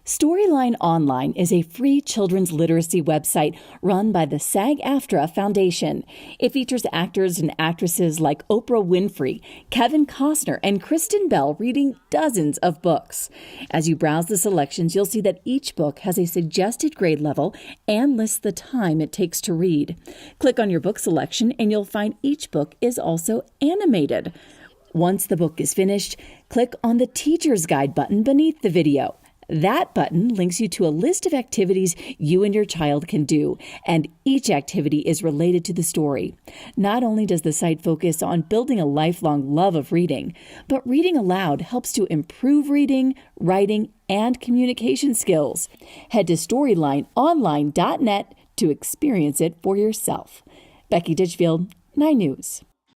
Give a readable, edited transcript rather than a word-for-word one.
Storyline Online is a free children's literacy website run by the SAG-AFTRA Foundation. It features actors and actresses like Oprah Winfrey, Kevin Costner, and Kristen Bell reading dozens of books. As you browse the selections, you'll see that each book has a suggested grade level and lists the time it takes to read. Click on your book selection and you'll find each book is also animated. Once the book is finished, click on the Teacher's Guide button beneath the video. That button links you to a list of activities you and your child can do, and each activity is related to the story. Not only does the site focus on building a lifelong love of reading, but reading aloud helps to improve reading, writing, and communication skills. Head to StorylineOnline.net to experience it for yourself. Becky Ditchfield, 9 News.